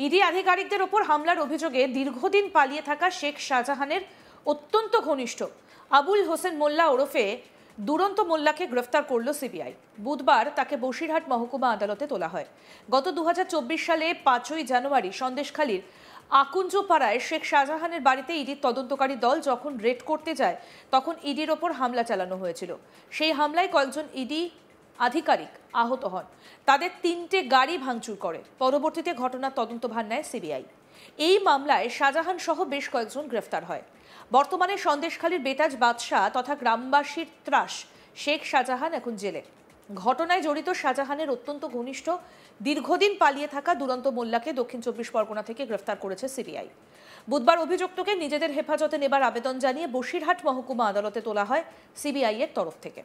ED আধিকারিকদের ওপর হামলার অভিযোগে দীর্ঘদিন পালিয়ে থাকা শেখ শাহজাহানের অত্যন্ত ঘনিষ্ঠ আবুল হোসেন মোল্লা ওরফে দুরন্ত মোল্লাকে গ্রেফতার করল সিবিআই। বুধবার তাকে বসিরহাট মহকুমা আদালতে তোলা হয়। গত 2024 সালে 5ই জানুয়ারি সন্দেশখালীর আকুঞ্জপাড়ায় শেখ শাহজাহানের বাড়িতে ইডির তদন্তকারী দল যখন রেড করতে যায় তখন ইডির ওপর হামলা চালানো হয়েছিল। সেই হামলায় কয়েকজন ইডি আধিকারিক আহত হন। তাদের 3টে গাড়ি ভাঙচুর করে। পরবর্তীতে ঘটনার তদন্তভার নেয় সিবিআই। এই মামলায় শাহজাহান সহ বেশ কয়েকজন গ্রেফতার হয়। বর্তমানে সন্দেশখালীর বেতাজ বাদশাহ তথা গ্রামবাসীর ত্রাস শেখ শাহজাহান এখন জেলে। ঘটনায় জড়িত শাহজাহানের অত্যন্ত ঘনিষ্ঠ দীর্ঘদিন পালিয়ে থাকা দুরন্ত মোল্লাকে দক্ষিণ 24 পরগনা থেকে গ্রেফতার করেছে সিবিআই। বুধবার অভিযুক্তকে নিজেদের হেফাজতে নেবার আবেদন জানিয়ে বসিরহাট মহকুমা আদালতে তোলা হয় সিবিআই এর তরফ থেকে।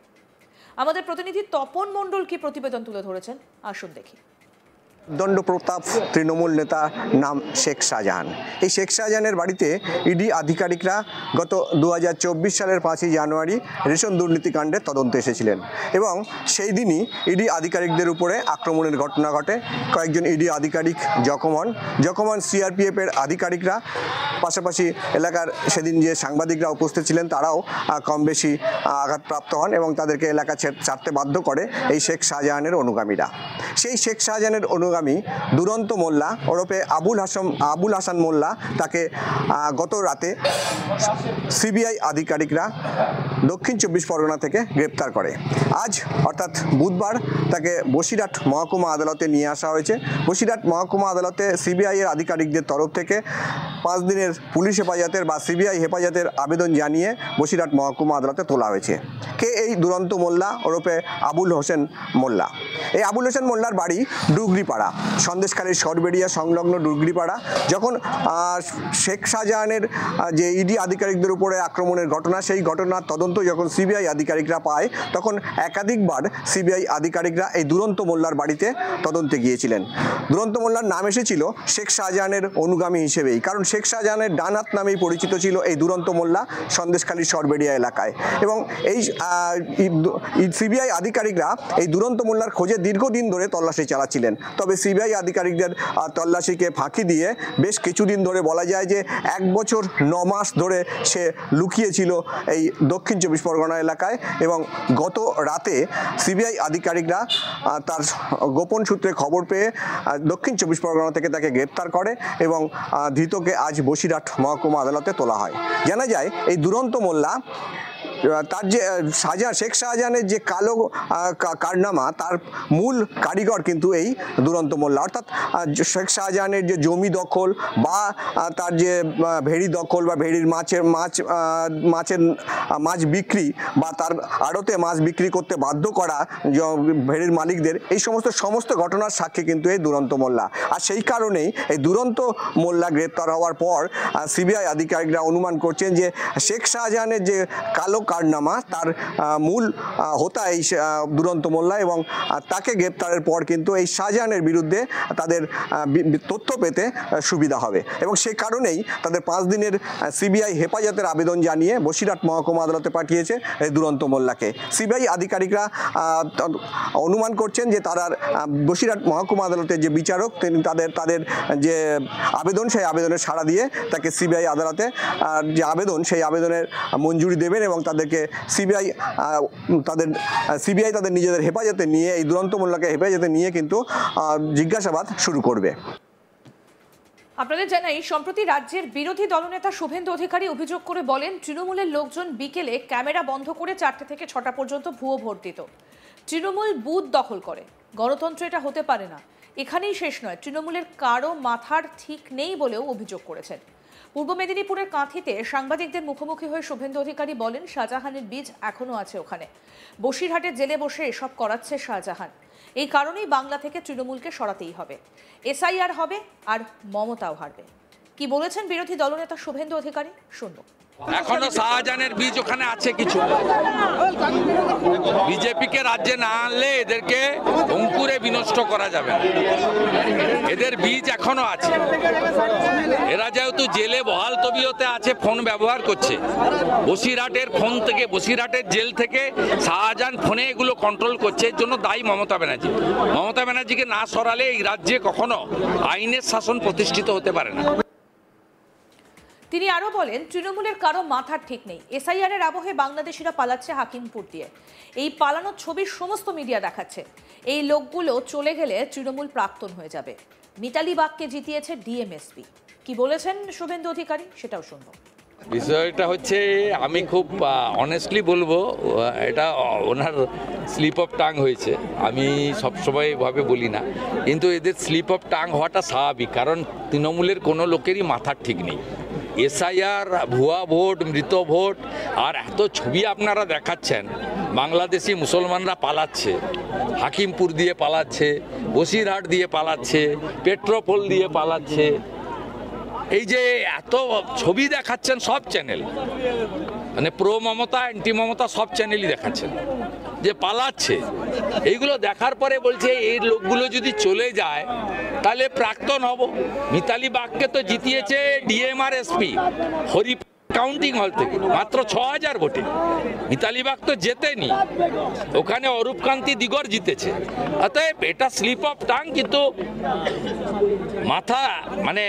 আমাদের প্রতিনিধি তপন মণ্ডল কি প্রতিবেদন তুলে ধরেছেন, আসুন দেখি। দণ্ডপ্রতাপ তৃণমূল নেতা নাম শেখ শাহজাহান। এই শেখ শাহজাহানের বাড়িতে ইডি আধিকারিকরা গত 2024 সালের 5ই জানুয়ারি রেশন দুর্নীতিকাণ্ডের তদন্তে এসেছিলেন এবং সেই দিনই ইডি আধিকারিকদের উপরে আক্রমণের ঘটনা ঘটে। কয়েকজন ইডি আধিকারিক জখম হন সিআরপিএফের আধিকারিকরা। পাশাপাশি এলাকার সেদিন যে সাংবাদিকরা উপস্থিত ছিলেন তারাও কম বেশি আঘাতপ্রাপ্ত হন এবং তাদেরকে এলাকা ছাড়তে বাধ্য করে এই শেখ শাহজাহানের অনুগামীরা। সেই শেখ শাহজাহানের অনুগামী দুরন্ত মোল্লা ওরফে আবুল হাসান মোল্লা তাকে গত রাতে সিবিআই আধিকারিকরা দক্ষিণ 24 পরগনা থেকে গ্রেপ্তার করে। আজ অর্থাৎ বুধবার তাকে বসিরহাট মহকুমা আদালতে নিয়ে আসা হয়েছে। বসিরহাট মহকুমা আদালতে সিবিআই এর আধিকারিকদের তরফ থেকে 5 দিনের পুলিশ হেফাজতের বা সিবিআই হেফাজতের আবেদন জানিয়ে বসিরহাট মহকুমা আদালতে তোলা হয়েছে। কে এই দুরন্ত মোল্লা ওরফে আবুল হোসেন মোল্লা? এই আবুল হোসেন মোল্লার বাড়ি ডুগরিপাড়া, সন্দেশখালীর সরবেরিয়া সংলগ্ন ডুগরিপাড়া। যখন শেখ শাহজাহানের যে ইডি আধিকারিকদের উপরে আক্রমণের ঘটনা, সেই ঘটনার তদন্ত যখন সিবিআই আধিকারিকরা পায় তখন একাধিকবার সিবিআই আধিকারিকরা এই দুরন্ত মোল্লার বাড়িতে তদন্তে গিয়েছিলেন। দুরন্ত মোল্লার নাম এসেছিল শেখ শাহজাহানের অনুগামী হিসেবেই, কারণ শেখ শাহজাহানের ডানহাত নামেই পরিচিত ছিল এই দুরন্ত মোল্লা সন্দেশখালীর সরবেরিয়া এলাকায়। এবং এই সিবিআই আধিকারিকরা এই দুরন্ত মোল্লার খোঁজে দীর্ঘদিন ধরে তল্লাশি চালাচ্ছিলেন। তবে সিবিআই আধিকারিকদের তল্লাশিকে ফাঁকি দিয়ে বেশ কিছুদিন ধরে বলা যায় যে 1 বছর 9 মাস ধরে সে লুকিয়েছিল এই দক্ষিণ 24 পরগনা এলাকায়। এবং গত রাতে সিবিআই আধিকারিকরা তার গোপন সূত্রে খবর পেয়ে দক্ষিণ 24 পরগনা থেকে তাকে গ্রেপ্তার করে এবং ধৃতকে আজ বসিরহাট মহকুমা আদালতে তোলা হয়। জানা যায় এই দুরন্ত মোল্লা তার যে শেখ শাহজাহানের যে কালো কারনামা, তার মূল কারিগর কিন্তু এই দুরন্ত মোল্লা। অর্থাৎ শেখ শাহজাহানের যে জমি দখল বা তার যে ভেড়ি দখল বা ভেড়ির মাছ বিক্রি বা তার আড়তে মাছ বিক্রি করতে বাধ্য করা ভেড়ির মালিকদের, এই সমস্ত ঘটনার সাক্ষী কিন্তু এই দুরন্ত মোল্লা। আর সেই কারণেই এই দুরন্ত মোল্লা গ্রেপ্তার হওয়ার পর সিবিআই আধিকারিকরা অনুমান করছেন যে শেখ শাহজাহানের যে কালো কারনামা তার মূল হোতা এই দুরন্ত মোল্লা এবং তাকে গ্রেপ্তারের পর কিন্তু এই শাহজাহানের বিরুদ্ধে তাদের তথ্য পেতে সুবিধা হবে এবং সে কারণেই তাদের 5 দিনের সিবিআই হেফাজতের আবেদন জানিয়ে বসিরহাট মহকুমা আদালতে পাঠিয়েছে এই দুরন্ত মোল্লাকে। সিবিআই আধিকারিকরা অনুমান করছেন যে তারা বসিরহাট মহকুমা আদালতের যে বিচারক তিনি তাদের যে আবেদন, সেই আবেদনের সাড়া দিয়ে তাকে সিবিআই আদালতে যে আবেদন, সেই আবেদনের মঞ্জুরি দেবেন এবং তাদেরকে সিবিআই তাদের নিজেদের হেফাজতে নিয়ে এই দুরন্ত মোল্লাকে হেফাজতে নিয়ে কিন্তু জিজ্ঞাসাবাদ শুরু করবে। আপনাদের জানাই, সম্প্রতি রাজ্যের বিরোধী দলনেতা শুভেন্দু অধিকারী অভিযোগ করে বলেন তৃণমূলের লোকজন বিকেলে ক্যামেরা বন্ধ করে 4টে থেকে 6টা পর্যন্ত ভুয়ো ভোট দিত। তৃণমূল বুথ দখল করে। গণতন্ত্র এটা হতে পারে না। এখানেই শেষ নয়, তৃণমূলের কারো মাথার ঠিক নেই বলেও অভিযোগ করেছেন। পূর্ব মেদিনীপুরের কাঁথিতে সাংবাদিকদের মুখোমুখি হয়ে শুভেন্দু অধিকারী বলেন শাহজাহানের বীজ এখনো আছে ওখানে। বসিরহাটের জেলে বসে এসব করাচ্ছে শাহজাহান। এই কারণেই বাংলা থেকে তৃণমূলকে সরাতেই হবে। এসআইআর হবে আর মমতাও হারবে। কি বলেছেন বিরোধী দলনেতা শুভেন্দু অধিকারী, শুনব। এখনো শাহজাহানের বীজ ওখানে আছে কিছু। বিজেপিকে রাজ্যে না আনলে এদেরকে অঙ্কুরে বিনষ্ট করা যাবে না। এদের বীজ এখনো আছে। এরা যেহেতু জেলে বহাল তবিয়তে আছে, ফোন ব্যবহার করছে, বসিরহাটের ফোন থেকে, বসিরহাটের জেল থেকে শাহজাহান ফোনে এগুলো কন্ট্রোল করছে। এর জন্য দায়ী মমতা ব্যানার্জি। মমতা ব্যানার্জিকে না সরালে এই রাজ্যে কখনো আইনের শাসন প্রতিষ্ঠিত হতে পারে না। তিনি আরো বলেন, তৃণমূলের কারো মাথার ঠিক নেই। এসআইআর এর আবহে বাংলাদেশিরা পালাচ্ছে হাকিমপুর দিয়ে। এই পালানোর ছবি সমস্ত মিডিয়া দেখাচ্ছে। এই লোকগুলো চলে গেলে তৃণমূল প্রাক্তন হয়ে যাবে। মিতালি বাগকে জিতিয়েছে ডিএমএসপি। কি বলেছেন শুভেন্দু অধিকারী, সেটাও শুনবো। বিষয়টা হচ্ছে, আমি খুব অনেস্টলি বলবো, এটা ওনার স্লিপ অফ টাং হয়েছে। আমি সবসময় এভাবে বলি না, কিন্তু এদের স্লিপ অফ টাং হওয়াটা স্বাভাবিক, কারণ তৃণমূলের কোনো লোকেরই মাথার ঠিক নেই। এসআইআর, ভুয়া ভোট, মৃত ভোট, আর এত ছবি আপনারা দেখাচ্ছেন। বাংলাদেশি মুসলমানরা পালাচ্ছে, হাকিমপুর দিয়ে পালাচ্ছে, বসিরহাট দিয়ে পালাচ্ছে, পেট্রোপোল দিয়ে পালাচ্ছে। এই যে এত ছবি দেখাচ্ছেন সব চ্যানেল, মানে প্রো মমতা, অ্যান্টি মমতা সব চ্যানেলই দেখাচ্ছেন যে পালাচ্ছে। এইগুলো দেখার পরে বলছে এই লোকগুলো যদি চলে যায় তাহলে প্রাক্তন হব। মিতালি বাগকে তো জিতিয়েছে ডিএম আর এসপি হরি কাউন্টিং হল থেকে মাত্র 6000 ভোটে। মিতালি বাগ তো জেতেনি, ওখানে অরূপকান্তি দিগর জিতেছে। অতএব এটা স্লিপ অফ টাং, কিন্তু মাথা মানে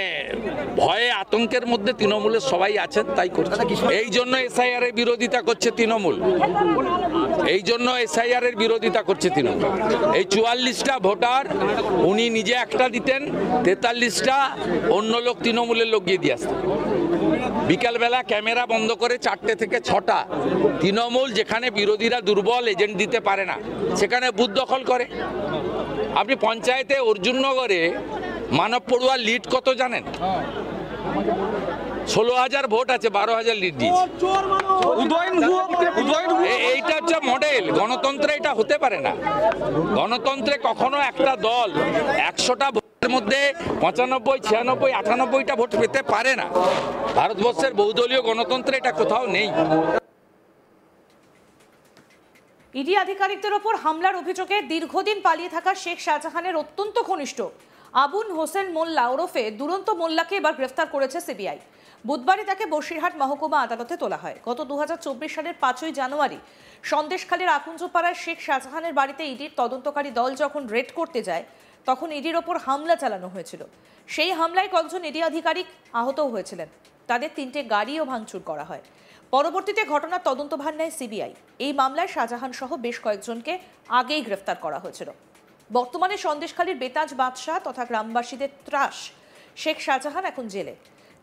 ভয়ে আতঙ্কের মধ্যে তৃণমূলের সবাই আছেন, তাই করছে। এই জন্য এসআইআর এর বিরোধিতা করছে তৃণমূল। এই জন্য এসআইআর এর বিরোধিতা করছে তৃণমূল। এই 44টা ভোটার উনি নিজে একটা দিতেন, 43টা অন্য লোক, তৃণমূলের লোক গিয়ে দিয়ে আসতেন। বিকালবেলা ক্যামেরা বন্ধ করে 4টে থেকে 6টা তৃণমূল, যেখানে বিরোধীরা দুর্বল, এজেন্ট দিতে পারে না, সেখানে বুথ দখল করে। আপনি পঞ্চায়েতে অর্জুননগরে মানব পড়ুয়ার লিড কত জানেন? 16,000 ভোট আছে, 12,000 লিড দিয়েছে। এইটা হচ্ছে মডেল। গণতন্ত্রে এটা হতে পারে না। গণতন্ত্রে কখনো একটা দল 100টা ভোটের মধ্যে 95, 96, 98টা ভোট পেতে পারে না। ভারতবর্ষের বহুদলীয় গণতন্ত্রে এটা কোথাও নেই। ইডি আধিকারিকদের ওপর হামলার অভিযোগে দীর্ঘদিন পালিয়ে থাকা শেখ শাহজাহানের অত্যন্ত ঘনিষ্ঠ আবুল হোসেন মোল্লা ওরফে দুরন্ত মোল্লাকে এবার গ্রেফতার করেছে সিবিআই। বুধবারই তাকে বসিরহাট মহকুমা আদালতে তোলা হয়। গত 2024 সালের 5ই জানুয়ারি সন্দেশখালীর আকুঞ্জপাড়ার শেখ শাহজাহানের বাড়িতে ইডির তদন্তকারী দল যখন রেড করতে যায়, তখন ইডির ওপর হামলা চালানো হয়েছিল। সেই হামলায় কয়েকজন ইডি আধিকারিক আহতও হয়েছিলেন। তাদের 3টে গাড়িও ভাঙচুর করা হয়। পরবর্তীতে ঘটনার তদন্তভার নেয় সিবিআই। এই মামলায় শাহজাহান সহ বেশ কয়েকজনকে আগেই গ্রেফতার করা হয়েছিল। বর্তমানে সন্দেশখালীর বেতাজ বাদশাহ তথা গ্রামবাসীদের ত্রাস, শেখ শাহজাহান এখন জেলে।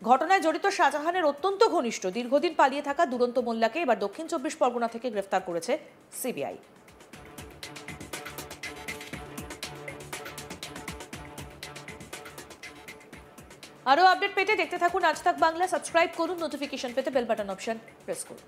ঘটনায় জড়িত শাহজাহানের অত্যন্ত ঘনিষ্ঠ দীর্ঘদিন পালিয়ে থাকা দুরন্ত মোল্লাকে এবার দক্ষিণ 24 পরগনা থেকে গ্রেফতার করেছে সিবিআই। আরও আপডেট পেতে দেখতে থাকুন আজ তাক বাংলা। সাবস্ক্রাইব করুন, নোটিফিকেশন পেতে বেল বাটন অপশন প্রেস করুন।